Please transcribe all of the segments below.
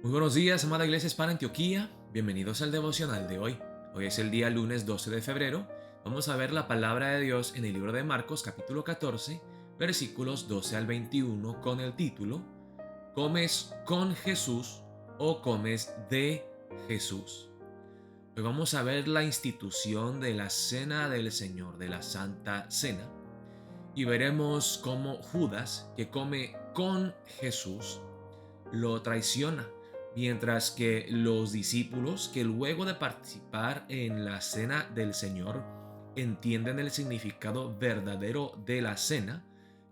Muy buenos días, amada Iglesia Hispana Antioquía. Bienvenidos al devocional de hoy. Hoy es el día lunes 12 de febrero. Vamos a ver la palabra de Dios en el libro de Marcos, capítulo 14, versículos 12 al 21, con el título ¿Comes con Jesús o comes de Jesús? Hoy vamos a ver la institución de la Cena del Señor, de la Santa Cena, y veremos cómo Judas, que come con Jesús, lo traiciona, mientras que los discípulos, que luego de participar en la cena del Señor, entienden el significado verdadero de la cena,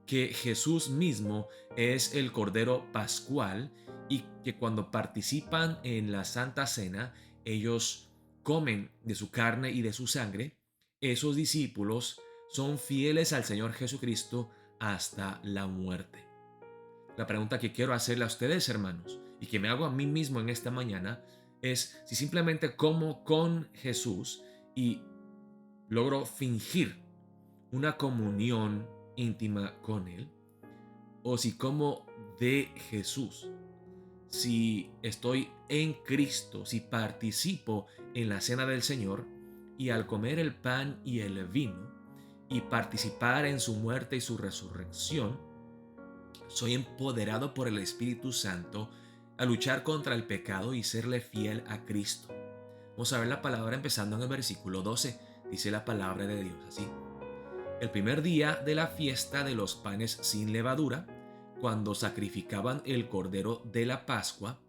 que Jesús mismo es el Cordero Pascual y que cuando participan en la Santa Cena, ellos comen de su carne y de su sangre. Esos discípulos son fieles al Señor Jesucristo hasta la muerte. La pregunta que quiero hacerle a ustedes, hermanos, y que me hago a mí mismo en esta mañana, es si simplemente como con Jesús y logro fingir una comunión íntima con Él, o si como de Jesús, si estoy en Cristo, si participo en la cena del Señor y al comer el pan y el vino y participar en su muerte y su resurrección, soy empoderado por el Espíritu Santo a luchar contra el pecado y serle fiel a Cristo. Vamos a ver la palabra empezando en el versículo 12. Dice la palabra de Dios así. El primer día de la fiesta de los panes sin levadura, cuando sacrificaban el cordero de la Pascua,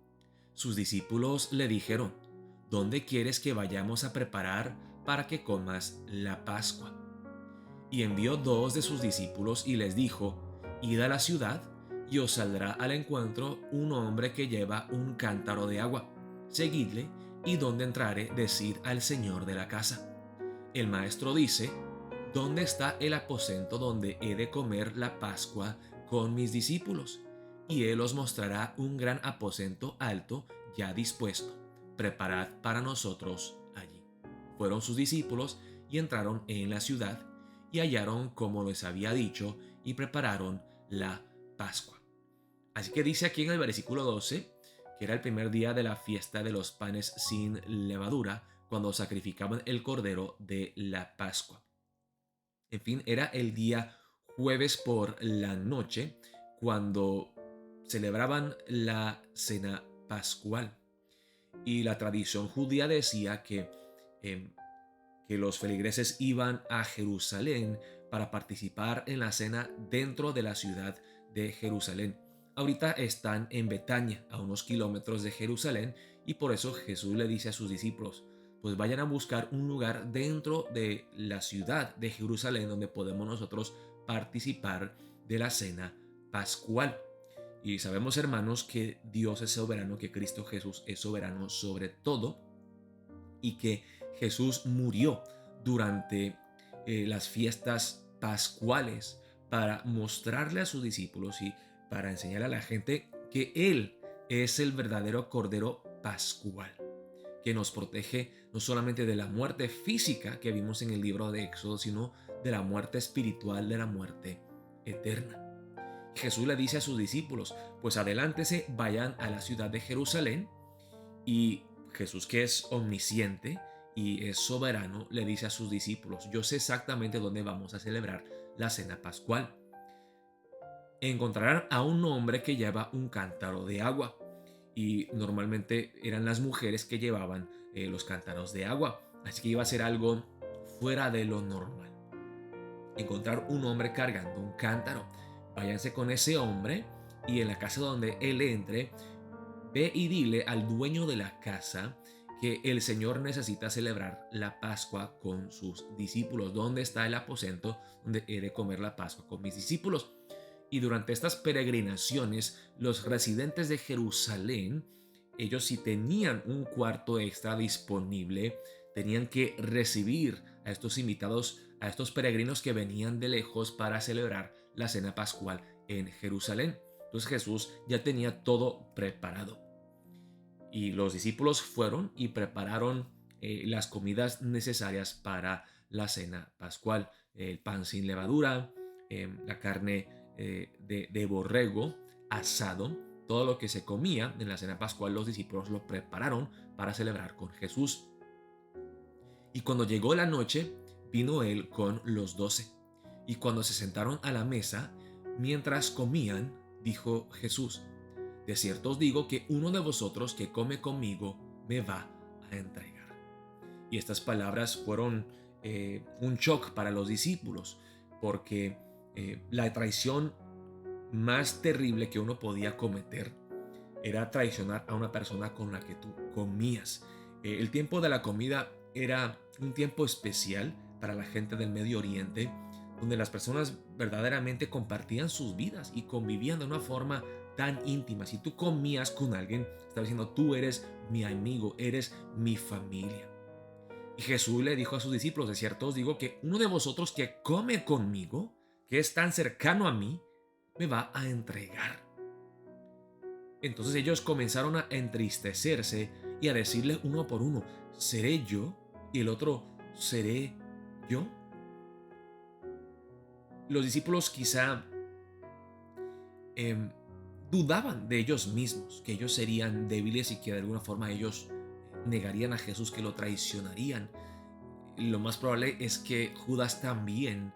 sus discípulos le dijeron: ¿Dónde quieres que vayamos a preparar para que comas la Pascua? Y envió dos de sus discípulos y les dijo: Id a la ciudad, y os saldrá al encuentro un hombre que lleva un cántaro de agua. Seguidle, y donde entrare, decid al señor de la casa: El maestro dice: ¿Dónde está el aposento donde he de comer la Pascua con mis discípulos? Y él os mostrará un gran aposento alto ya dispuesto. Preparad para nosotros allí. Fueron sus discípulos y entraron en la ciudad y hallaron como les había dicho y prepararon la Pascua. Así que dice aquí en el versículo 12 que era el primer día de la fiesta de los panes sin levadura, cuando sacrificaban el cordero de la Pascua. En fin, era el día jueves por la noche cuando celebraban la cena pascual. Y la tradición judía decía em, que los feligreses iban a Jerusalén para participar en la cena dentro de la ciudad de Jerusalén. Ahorita están en Betania, a unos kilómetros de Jerusalén, y por eso Jesús le dice a sus discípulos: pues vayan a buscar un lugar dentro de la ciudad de Jerusalén donde podemos nosotros participar de la cena pascual. Y sabemos, hermanos, que Dios es soberano, que Cristo Jesús es soberano sobre todo, y que Jesús murió durante las fiestas pascuales para mostrarle a sus discípulos y para enseñarle a la gente que Él es el verdadero Cordero Pascual, que nos protege no solamente de la muerte física que vimos en el libro de Éxodo, sino de la muerte espiritual, de la muerte eterna. Jesús le dice a sus discípulos: pues adelántense, vayan a la ciudad de Jerusalén. Y Jesús, que es omnisciente y es soberano, le dice a sus discípulos: yo sé exactamente dónde vamos a celebrar la cena pascual. Encontrarán a un hombre que lleva un cántaro de agua, y normalmente eran las mujeres que llevaban los cántaros de agua, así que iba a ser algo fuera de lo normal encontrar un hombre cargando un cántaro. Váyanse con ese hombre, y en la casa donde él entre, ve y dile al dueño de la casa que el Señor necesita celebrar la Pascua con sus discípulos. ¿Dónde está el aposento donde he de comer la Pascua con mis discípulos? Y durante estas peregrinaciones, los residentes de Jerusalén, ellos, si tenían un cuarto extra disponible, tenían que recibir a estos invitados, a estos peregrinos que venían de lejos para celebrar la cena pascual en Jerusalén. Entonces Jesús ya tenía todo preparado. Y los discípulos fueron y prepararon las comidas necesarias para la cena pascual: el pan sin levadura, la carne de borrego asado, Todo lo que se comía en la cena pascual los discípulos lo prepararon para celebrar con Jesús. Y cuando llegó la noche, vino él con los 12. Y cuando se sentaron a la mesa, mientras comían, dijo Jesús: de cierto os digo que uno de vosotros que come conmigo me va a entregar. Y estas palabras fueron un shock para los discípulos, porque la traición más terrible que uno podía cometer era traicionar a una persona con la que tú comías. El tiempo de la comida era un tiempo especial para la gente del Medio Oriente, donde las personas verdaderamente compartían sus vidas y convivían de una forma tan íntima. Si tú comías con alguien, estaba diciendo: tú eres mi amigo, eres mi familia. Y Jesús le dijo a sus discípulos: de cierto os digo que uno de vosotros que come conmigo, que es tan cercano a mí, me va a entregar. Entonces ellos comenzaron a entristecerse y a decirle uno por uno: ¿seré yo? Y el otro: ¿seré yo? Los discípulos quizá dudaban de ellos mismos, que ellos serían débiles y que de alguna forma ellos negarían a Jesús, que lo traicionarían. Lo más probable es que Judas también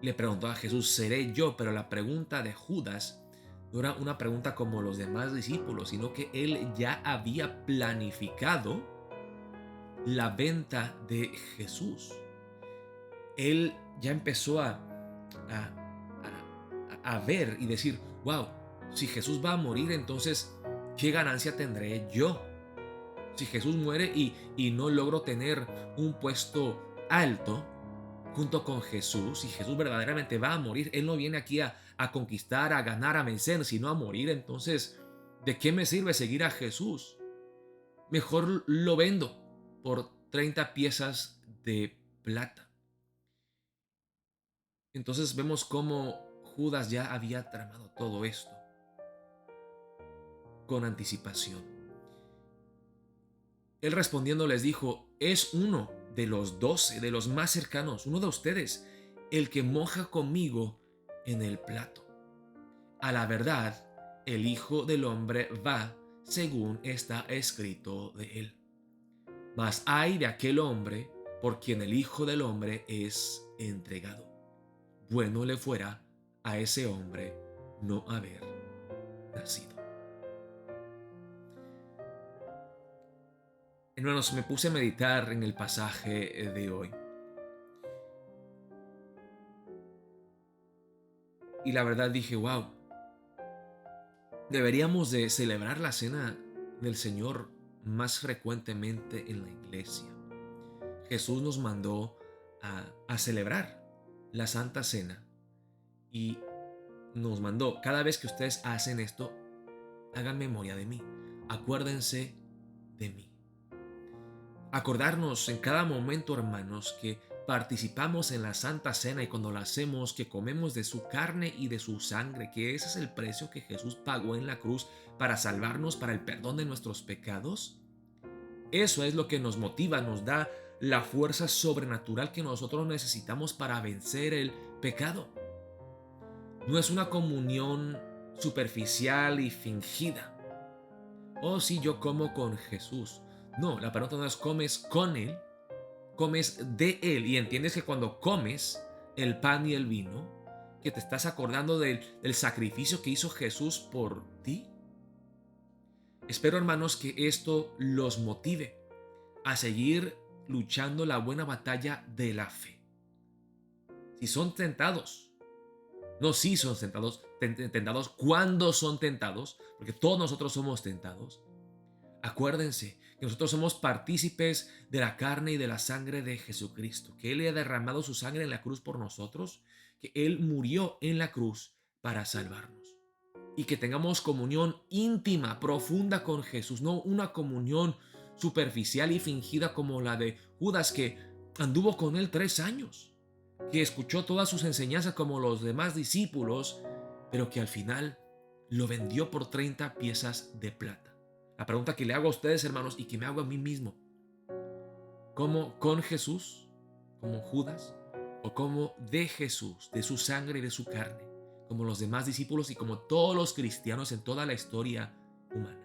le preguntó a Jesús: ¿seré yo? Pero la pregunta de Judas no era una pregunta como los demás discípulos, sino que él ya había planificado la venta de Jesús. Él ya empezó a ver y decir: wow, si Jesús va a morir, entonces ¿qué ganancia tendré yo? Si Jesús muere y no logro tener un puesto alto junto con Jesús, si Jesús verdaderamente va a morir, Él no viene aquí a conquistar, a ganar, a vencer, sino a morir. Entonces, ¿de qué me sirve seguir a Jesús? Mejor lo vendo por 30 piezas de plata. Entonces vemos cómo Judas ya había tramado todo esto con anticipación. Él respondiendo les dijo: es uno de los 12, de los más cercanos, uno de ustedes, el que moja conmigo en el plato. A la verdad, el Hijo del Hombre va según está escrito de él. Mas ay de aquel hombre por quien el Hijo del Hombre es entregado. Bueno le fuera a ese hombre no haber nacido. Hermanos, me puse a meditar en el pasaje de hoy. Y la verdad dije: wow, deberíamos de celebrar la cena del Señor más frecuentemente en la iglesia. Jesús nos mandó a celebrar la Santa Cena y nos mandó: cada vez que ustedes hacen esto, hagan memoria de mí, acuérdense de mí. Acordarnos en cada momento, hermanos, que participamos en la Santa Cena y cuando la hacemos, que comemos de su carne y de su sangre, que ese es el precio que Jesús pagó en la cruz para salvarnos, para el perdón de nuestros pecados. Eso es lo que nos motiva, nos da la fuerza sobrenatural que nosotros necesitamos para vencer el pecado. No es una comunión superficial y fingida. Oh, sí, yo como con Jesús. No, la pregunta no es comes con Él, comes de Él. Y entiendes que cuando comes el pan y el vino, que te estás acordando del sacrificio que hizo Jesús por ti. Espero, hermanos, que esto los motive a seguir luchando la buena batalla de la fe. Si son tentados, no si son tentados, cuando son tentados, porque todos nosotros somos tentados. Acuérdense que nosotros somos partícipes de la carne y de la sangre de Jesucristo, que Él ha derramado su sangre en la cruz por nosotros, que Él murió en la cruz para salvarnos. Y que tengamos comunión íntima, profunda con Jesús, no una comunión superficial y fingida como la de Judas, que anduvo con Él 3 años, que escuchó todas sus enseñanzas como los demás discípulos, pero que al final lo vendió por 30 piezas de plata. La pregunta que le hago a ustedes, hermanos, y que me hago a mí mismo: ¿cómo con Jesús, como Judas, o como de Jesús, de su sangre y de su carne, como los demás discípulos y como todos los cristianos en toda la historia humana.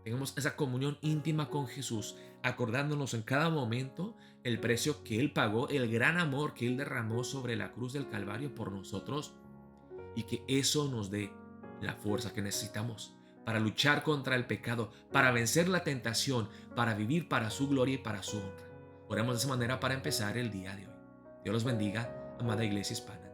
Tengamos esa comunión íntima con Jesús, acordándonos en cada momento el precio que Él pagó, el gran amor que Él derramó sobre la cruz del Calvario por nosotros, y que eso nos dé la fuerza que necesitamos para luchar contra el pecado, para vencer la tentación, para vivir para su gloria y para su honra. Oremos de esa manera para empezar el día de hoy. Dios los bendiga, amada Iglesia Hispana.